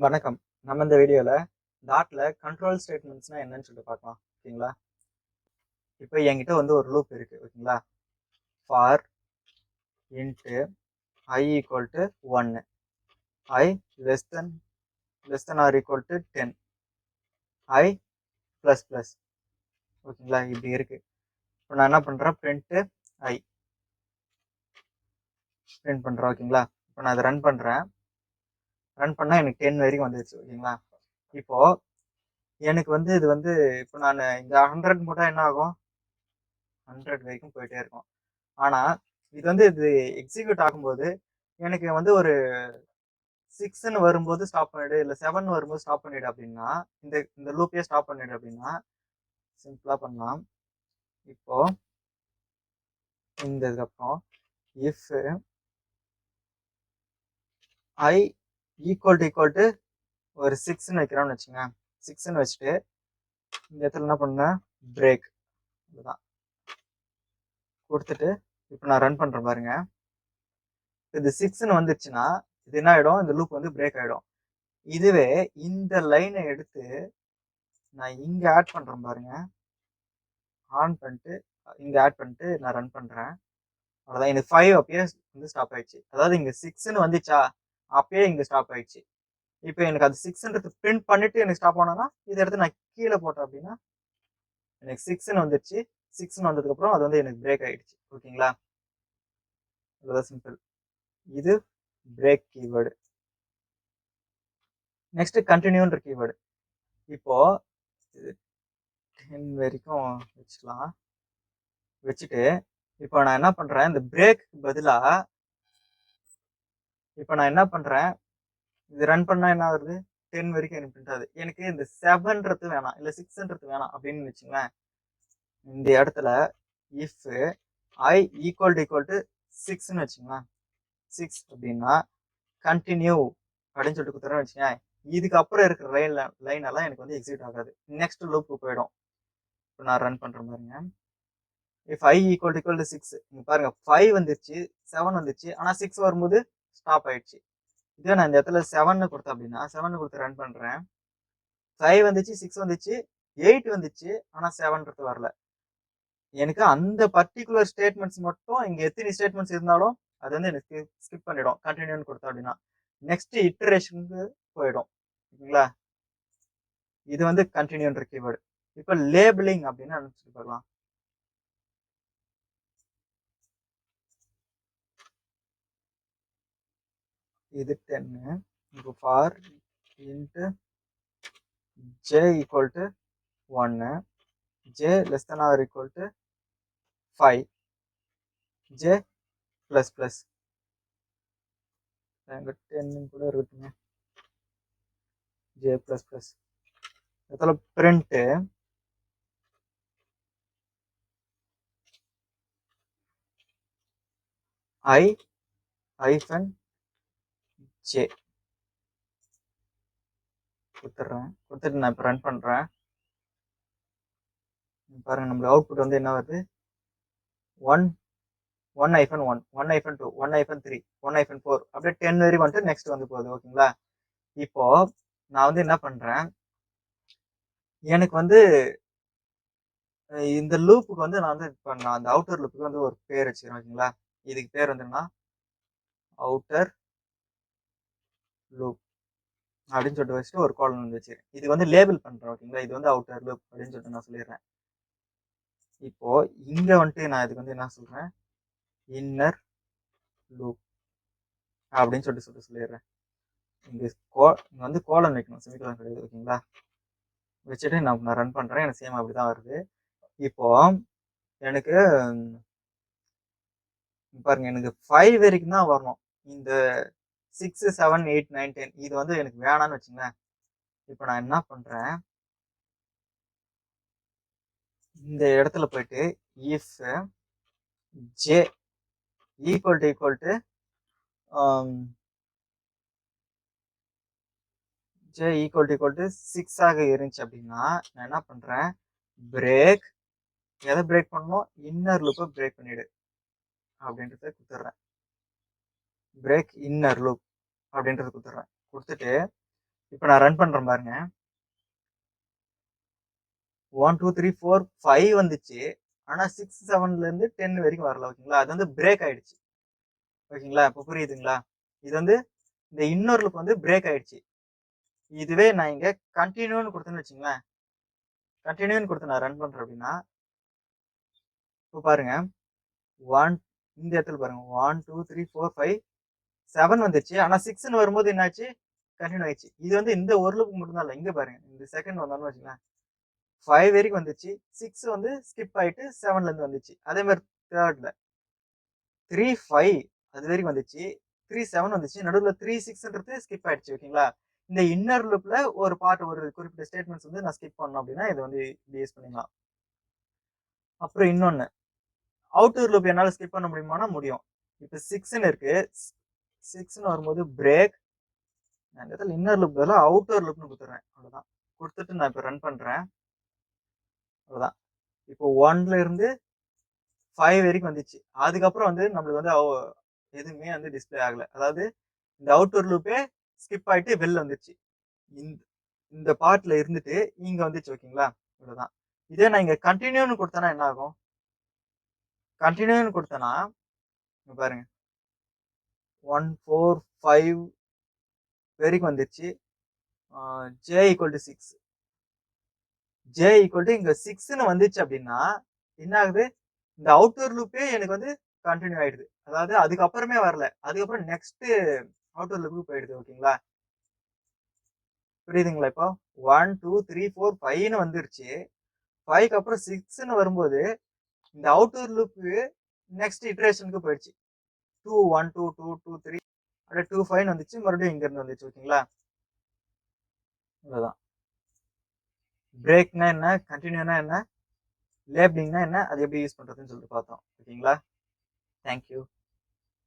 வணக்கம். நம்ம இந்த வீடியோல டாட்ல கண்ட்ரோல் ஸ்டேட்மெண்ட்ஸ்னா என்னன்னு சொல்லிட்டு பார்க்கலாம். ஓகேங்களா? இப்போ என்கிட்ட வந்து ஒரு லூப் இருக்கு. ஓகேங்களா? For int I equal to 1, I less than or equal to 10, I plus plus. ஓகேங்களா? இப்படி இருக்கு. இப்போ நான் என்ன பண்றேன், பிரிண்ட் பண்றேன். ஓகேங்களா? இப்போ நான் அதை ரன் பண்ணா எனக்கு 10 வரைக்கும் வந்துருச்சு. ஓகேங்களா? இப்போ எனக்கு வந்து இது வந்து இப்போ நான் இந்த 100 போட்டா என்ன ஆகும், 100 வரைக்கும் போயிட்டே இருக்கும். ஆனா இது எக்ஸிக்யூட் ஆகும்போது எனக்கு வந்து ஒரு 6ன்னு வரும்போது ஸ்டாப் பண்ணிடு, இல்ல 7 வரும்போது ஸ்டாப் பண்ணிடு அப்படின்னா, இந்த இந்த லூப்பையே ஸ்டாப் பண்ணிடு அப்படின்னா சிம்பிளா பண்ணலாம். இப்போ இந்த இதுக்கப்புறம் இஃப் I ஈக்குவல் டு ஒரு 6ன்னு வைக்கிறோம்னு வச்சுங்க. 6ன்னு வச்சுட்டு இந்த இடத்துல என்ன பண்ணேன், பிரேக் இதுதான் கொடுத்துட்டு இப்போ நான் ரன் பண்றேன் பாருங்க. இது 6ன்னு வந்துருச்சுன்னா இது என்ன ஆயிடும், இந்த லூப் வந்து பிரேக் ஆயிடும். இதுவே இந்த லைனை எடுத்து நான் இங்க ஆட் பண்றேன் பாருங்க, ஆன் பண்ணிட்டு இங்க ஆட் பண்ணிட்டு நான் ரன் பண்றேன். அவ்வளவுதான். எனக்கு 5 அப்பயே வந்து ஸ்டாப் ஆயிடுச்சு. அதாவது இங்க 6ன்னு வந்துச்சா அப்பயே இங்க ஸ்டாப் ஆயிடுச்சு. இப்போ எனக்கு அது 6ன்றது பிரிண்ட் பண்ணிட்டு எனக்கு ஸ்டாப் ஆனா இதை எடுத்து நான் கீழே போட்டேன் அப்படின்னா எனக்கு 6ன்னு வந்துருச்சு. 6ன்னு வந்ததுக்கு அப்புறம் அது வந்து எனக்கு பிரேக் ஆயிடுச்சு. ஓகேங்களா? அவ்வளவுதான், சிம்பிள். இது பிரேக் கீவேர்டு. நெக்ஸ்ட் கண்டினியூன்ற கீவேர்டு. இப்போ இது 10 வரைக்கும் வச்சுக்கலாம். வச்சுட்டு இப்போ நான் என்ன பண்றேன், இந்த பிரேக் பதிலா இப்போ நான் என்ன பண்றேன், இது ரன் பண்ணா என்ன ஆகுது, 10 வரைக்கும் எனக்கு பிரிண்ட் ஆகுது. எனக்கு இந்த 7ன்றது வேணாம், இல்ல 6ன்றது வேணாம் அப்படின்னு வச்சுங்களேன். இந்த இடத்துல இஃப் I ஈக்குவல் டு 6ன்னு வச்சுங்களேன். 6 அப்படின்னா கண்டினியூ அப்படின்னு சொல்லிட்டு கொடுத்துறேன்னு வச்சுங்க. இதுக்கப்புறம் இருக்கிற லைன் எல்லாம் எனக்கு வந்து எக்ஸிக்யூட் ஆகாது, நெக்ஸ்ட் லூப்புக்கு போயிடும். இப்போ நான் ரன் பண்றேன் பாருங்க. இஃப் I ஈக்குவல் டு 6, இங்க பாருங்க 5 வந்துருச்சு, 7 வந்துருச்சு, ஆனா 6 வரும்போது ஸ்டாப் ஆயிடுச்சு. இதே நான் இந்த இடத்துல 7 கொடுத்தேன் அப்படின்னா 7 கொடுத்து ரன் பண்றேன். 5 வந்துச்சு, 6 வந்துச்சு, 8 வந்துச்சு, ஆனா 7ன்றது வரல. எனக்கு அந்த பர்டிகுலர் ஸ்டேட்மெண்ட்ஸ் மட்டும், இங்க எத்தனை ஸ்டேட்மெண்ட்ஸ் இருந்தாலும் அது வந்து எனக்கு ஸ்கிப் பண்ணிடும். கண்டினியூன்னு கொடுத்தா அப்படின்னா நெக்ஸ்ட் இட்டரேஷனுக்கு போயிடும். ஓகேங்களா? இது வந்து கண்டினியூன்ற கீவேர்டு. இப்போ லேபிளிங் அப்படின்னா சொல்லி பார்க்கலாம். இது 10. இப்போ for int j equal to 1, j less than or equal to 5, j plus plus. 10 கூட இருக்குங்க, j பிளஸ் பிளஸ். இடத்துல பிரிண்ட் I hyphen j கொடுத்துட்றேன். கொடுத்துட்டு நான் இப்போ ரன் பண்றேன். பாருங்க நம்மளுக்கு அவுட்புட் வந்து என்ன வருது, 1-1, 1-2, 1-3, 1-4 அப்படியே 10 வரைக்கும் வந்துட்டு நெக்ஸ்ட் வந்து போகுது. ஓகேங்களா? இப்போ நான் வந்து என்ன பண்றேன், எனக்கு வந்து இந்த லூப்புக்கு வந்து நான் வந்து இப்போ நான் அந்த அவுட்டர் லூப்புக்கு வந்து ஒரு பேர் வச்சுக்கிறேன். ஓகேங்களா? இதுக்கு பேர் வந்துன்னா அவுட்டர் லூப் அப்படின்னு சொல்லிட்டு வச்சுட்டு ஒரு கோலன் வந்து வச்சுக்கிறேன். இது வந்து லேபிள் பண்றேன். ஓகேங்களா? இது வந்து அவுட்டர் லூப் அப்படின்னு சொல்லிட்டு நான் சொல்லிடுறேன். இப்போ இங்க வந்துட்டு நான் இதுக்கு வந்து என்ன சொல்றேன், இன்னர் லூப் அப்படின்னு சொல்லிடுறேன். இங்க வந்து கோலன் வைக்கணும், செமிகோலன் கிடையாது. ஓகேங்களா? வச்சுட்டு நான் ரன் பண்றேன். எனக்கு சேம் அப்படிதான் வருது. இப்போ எனக்கு பாருங்க, எனக்கு 5 வரைக்கும் தான் வரணும். இந்த 6, 7, 8, 9, 10 இது வந்து எனக்கு வேணான்னு வச்சுங்களேன். இப்போ நான் என்ன பண்றேன், இந்த இடத்துல போயிட்டு if j equal to j equal to 6 ஆக இருந்துச்சு அப்படின்னா நான் என்ன பண்றேன், பிரேக் எதை பிரேக் பண்ணணும், இன்னர் லூப்பை பிரேக் பண்ணிடு அப்படின்றத கொடுத்துட்றேன். பிரேக் இன்னர் லூப் அப்படின்றத கொடுத்துட்றேன். கொடுத்துட்டு இப்போ நான் ரன் பண்றேன் பாருங்க. 1 2 3 4 5 வந்துச்சு. ஆனா 6 7ல இருந்து 10 வரைக்கும் வரல. ஓகேங்களா? அது வந்து பிரேக் ஆயிடுச்சு. ஓகேங்களா? இப்போ புரியுதுங்களா? இது வந்து இந்த இன்னொரு லூப் வந்து பிரேக் ஆயிடுச்சு. இதுவே நான் இங்க கன்டினியூன்னு கொடுத்தேன்னு வச்சுங்களேன். கன்டினியூன்னு கொடுத்து நான் ரன் பண்றேன் அப்படின்னா, இப்போ பாருங்க 1 இந்த இடத்துல பாருங்க 1 2 3 4 5 7 வந்துச்சு. ஆனா 6ன்னு வரும்போது என்னாச்சு? கன்டினியூ ஆயிடுச்சு. இது வந்து இந்த ஒரு லூப் மட்டும் தான் இல்ல. இங்க பாருங்க. இந்த செகண்ட் வந்தோம்னு வச்சுங்களேன். 5 வரைக்கும் வந்துச்சு. 6 வந்து ஸ்கிப் ஆயிட்டு 7ல இருந்து வந்துச்சு. அதே மாதிரி 3ர்ட்ல 3 5 அது வரைக்கும் வந்துச்சு. 3 7 வந்துச்சு. நடுவுல 3 6ன்றது ஸ்கிப் ஆயிடுச்சு. ஓகேங்களா? இந்த இன்னர் லூப்ல ஒரு ஒரு குறிப்பிட்ட ஸ்டேட்மெண்ட்ஸ் வந்து நான் ஸ்கிப் பண்ணணும் அப்படின்னா இதை வந்து இப்படி யூஸ் பண்ணிக்கலாம். அப்புறம் இன்னொன்னு அவுட்டர் லூப் என்னால ஸ்கிப் பண்ண முடியுமானா முடியும். இப்போ 6ன்னு இருக்கு. 6ன்னு வரும்போது பிரேக் நான் இந்த இடத்துல இன்னர் லூப் பதிலா அவுட்டர் லூப்னு கொடுத்துறேன். அவ்வளவுதான். கொடுத்துட்டு நான் இப்போ ரன் பண்றேன். அவ்வளவுதான். இப்போ 1ல இருந்து 5 வரைக்கும் வந்துச்சு. அதுக்கப்புறம் வந்து நம்மளுக்கு வந்து எதுவுமே வந்து டிஸ்ப்ளே ஆகல. அதாவது இந்த அவுட்டர் லூப்பே ஸ்கிப் ஆயிட்டு வெளில வந்துருச்சு. இந்த இந்த பார்ட்ல இருந்துட்டு இங்க வந்துச்சு. ஓகேங்களா? இவ்வளவுதான். இதே நான் இங்க கண்டினியூன்னு கொடுத்தேன்னா என்ன ஆகும்? கண்டினியூன்னு கொடுத்தேன்னா இங்க பாருங்க 1 4 5 வரைக்கும் வந்துருச்சு. j equal to 6 j equal to இங்க 6ன்னு வந்துச்சு அப்படின்னா என்ன ஆகுது? இந்த அவுட்டர் லூப்பே எனக்கு வந்து கண்டினியூ ஆயிடுது. அதாவது அதுக்கப்புறமே வரல. அதுக்கப்புறம் நெக்ஸ்ட் அவுட்டர் லூப்புக்கு போயிடுது. ஓகேங்களா? புரியுதுங்களா இப்போ? 1 2 3 4 5ன்னு வந்துருச்சு. 5க்கு அப்புறம் 6ன்னு வரும்போது இந்த அவுட்டர் லூப்பு நெக்ஸ்ட் இட்டரேஷனுக்கு போயிடுச்சு. 2 1 2 2 2 3 அப்படியே 2 5ன்னு வந்துச்சு. மறுபடியும் இங்க இருந்து வந்துச்சு. ஓகேங்களா? இவ்வளவுதான். பிரேக்னா என்ன? கண்டினியூனா என்ன? லேபிளிங்னா என்ன? அது எப்படி யூஸ் பண்றதுன்னு சொல்லிட்டு பார்த்தோம். ஓகேங்களா? தேங்க்யூ.